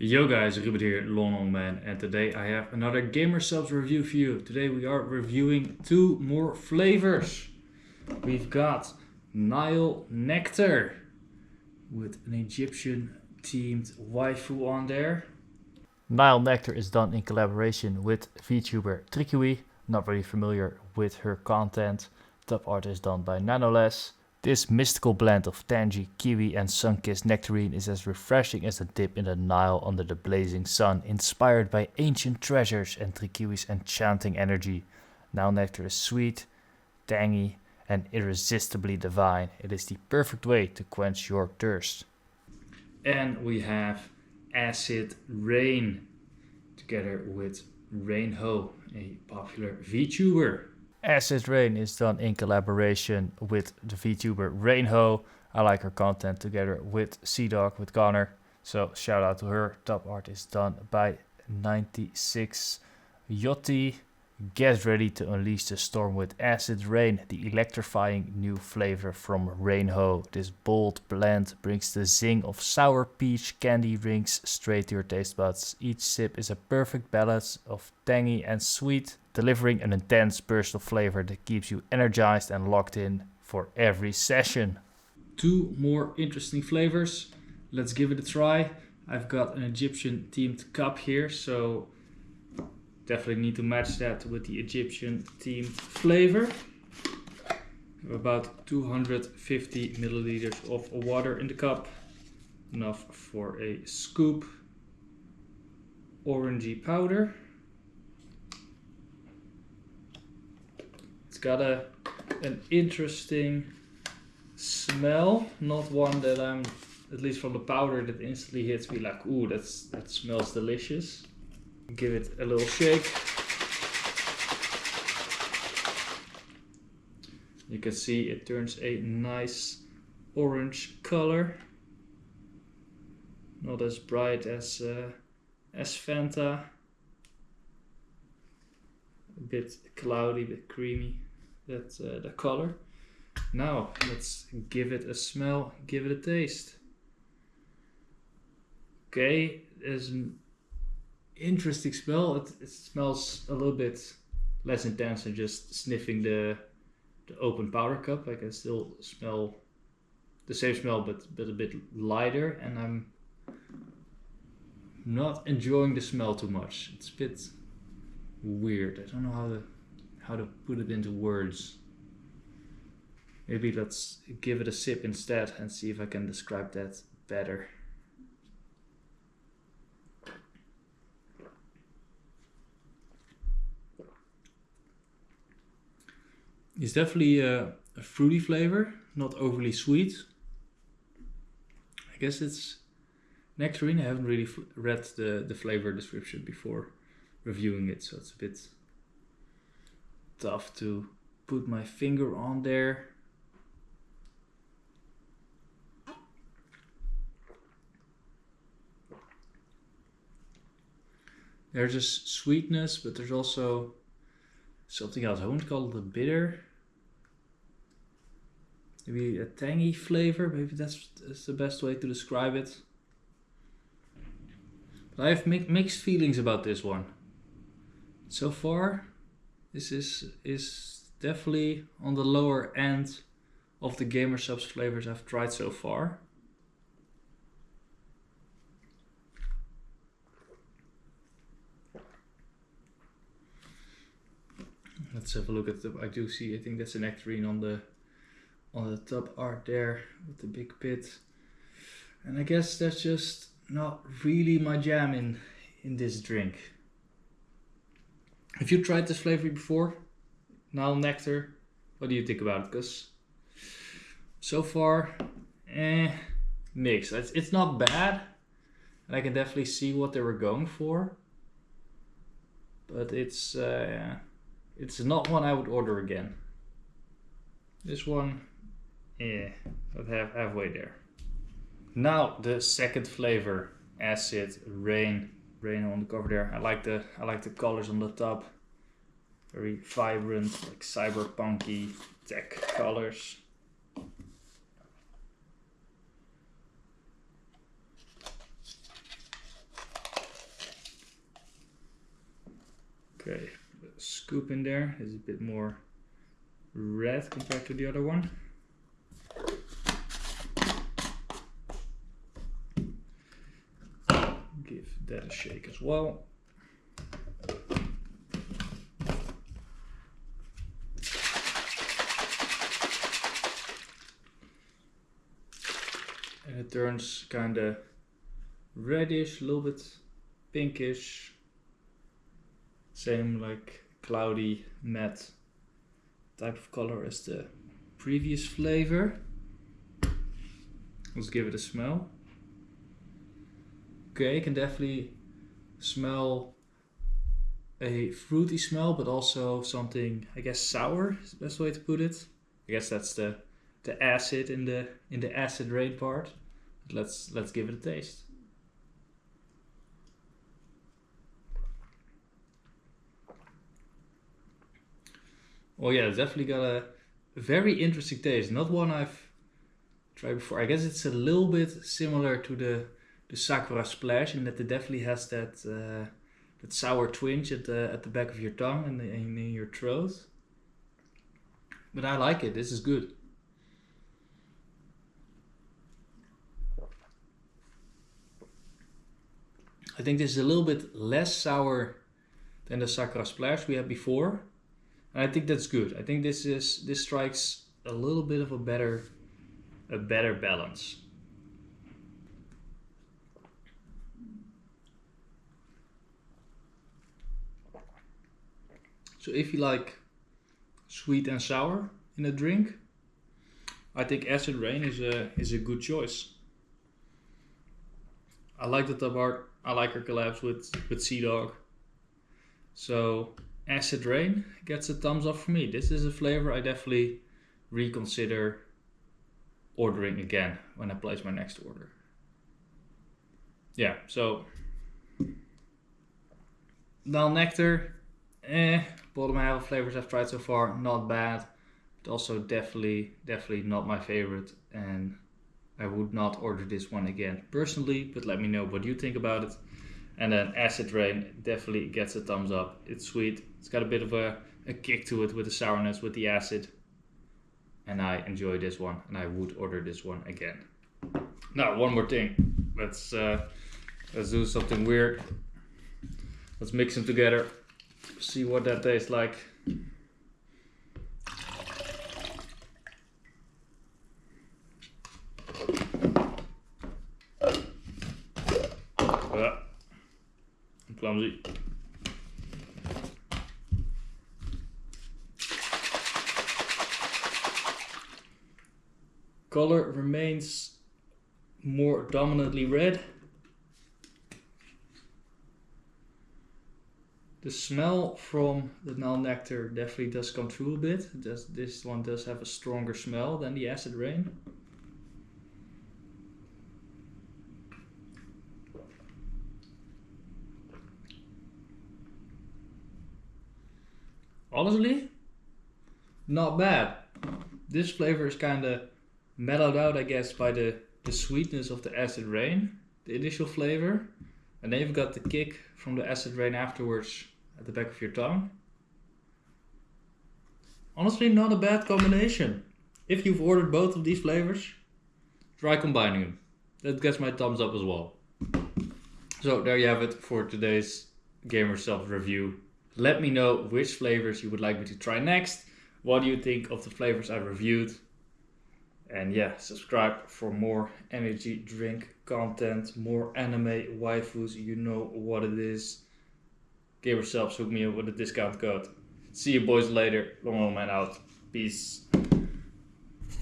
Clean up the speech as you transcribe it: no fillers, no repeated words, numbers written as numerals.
Yo guys, Ruben here, Long Man, and today I have another Gamersupps review for you. Today we are reviewing two more flavors. We've got Nile Nectar with an Egyptian themed waifu on there. Nile Nectar is done in collaboration with VTuber Trikiwi. Not really familiar with her content. Top art is done by Nanoless. This mystical blend of tangy, kiwi and sun-kissed nectarine is as refreshing as a dip in the Nile under the blazing sun, inspired by ancient treasures and Trikiwi's enchanting energy. Nile Nectar is sweet, tangy and irresistibly divine. It is the perfect way to quench your thirst. And we have Acid Rain together with Rainho, a popular VTuber. Acid Rain is done in collaboration with the VTuber Rainho. I like her content together with Sea-Dog, with Connor. So shout out to her. Top art is done by 96 Yotti. Get ready to unleash the storm with Acid Rain, the electrifying new flavor from Rainho. This bold blend brings the zing of sour peach candy rings straight to your taste buds. Each sip is a perfect balance of tangy and sweet, delivering an intense burst of flavor that keeps you energized and locked in for every session. Two more interesting flavors. Let's give it a try. I've got an Egyptian themed cup here, so definitely need to match that with the Egyptian themed flavor. About 250 milliliters of water in the cup, enough for a scoop. Orangey powder. It's got an interesting smell, not one that I'm, at least from the powder, that instantly hits me like, ooh, that smells delicious. Give it a little shake. You can see it turns a nice orange color. Not as bright as Fanta. A bit cloudy, a bit creamy. That's the color. Now let's give it a smell, give it a taste. Okay, there's an interesting smell. It smells a little bit less intense than just sniffing the open powder cup. I can still smell the same smell, but a bit lighter, and I'm not enjoying the smell too much. It's a bit weird. I don't know how to put it into words. Maybe let's give it a sip instead and see if I can describe that better. It's definitely a fruity flavor, not overly sweet. I guess it's nectarine. I haven't really read the flavor description before reviewing it, so it's a bit tough to put my finger on there. There's a sweetness, but there's also something else. I wouldn't call it a bitter. Maybe a tangy flavor. Maybe that's the best way to describe it. But I have mixed feelings about this one. So far, this is definitely on the lower end of the Gamersupps flavors I've tried so far. Let's have a look at the. I do see. I think that's a nectarine on the top art there with the big pit, and I guess that's just not really my jam in this drink. Have you tried this flavor before? Nile Nectar. What do you think about it? Because so far, mixed. It's not bad, and I can definitely see what they were going for, but it's not one I would order again. This one, but halfway there. Now the second flavor, Acid Rain. Rain on the cover there. I like the colors on the top. Very vibrant, like cyberpunky tech colors. Okay, scoop in there is a bit more red compared to the other one. Give that a shake as well. And it turns kind of reddish, a little bit pinkish. Same like cloudy matte type of color as the previous flavor. Let's give it a smell. Okay, you can definitely smell a fruity smell, but also something, I guess, sour is the best way to put it. I guess that's the acid in the acid rain part. But let's give it a taste. Oh yeah, it's definitely got a very interesting taste. Not one I've tried before. I guess it's a little bit similar to the Sakura Splash in that it definitely has that that sour twinge at the back of your tongue and in your throat. But I like it. This is good. I think this is a little bit less sour than the Sakura Splash we had before. And I think that's good. I think this strikes a little bit of a better balance. So if you like sweet and sour in a drink, I think Acid Rain is a good choice. I like the top art. I like her collabs with Sea Dog. So Acid Rain gets a thumbs up for me. This is a flavor I definitely reconsider ordering again when I place my next order. Yeah, so Nile Nectar, bottom half of flavors I've tried so far, not bad, but also definitely not my favorite, and I would not order this one again personally, but let me know what you think about it. And then Acid Rain definitely gets a thumbs up. It's sweet, it's got a bit of a kick to it with the sourness, with the acid, and I enjoy this one, and I would order this one again. Now, one more thing, let's do something weird. Let's mix them together, see what that tastes like. I'm clumsy. Color remains more dominantly red. The smell from the Nile Nectar definitely does come through a bit. This one does have a stronger smell than the Acid Rain. Honestly, not bad. This flavor is kind of mellowed out, I guess, by the sweetness of the Acid Rain, the initial flavor. And then you've got the kick from the Acid Rain afterwards at the back of your tongue. Honestly, not a bad combination. If you've ordered both of these flavors, try combining them. That gets my thumbs up as well. So there you have it for today's Gamersupps review. Let me know which flavors you would like me to try next. What do you think of the flavors I reviewed? And yeah, subscribe for more energy drink content, more anime waifus, you know what it is. Gamersupps, hook me up with a discount code. See you boys later. Long man out. Peace.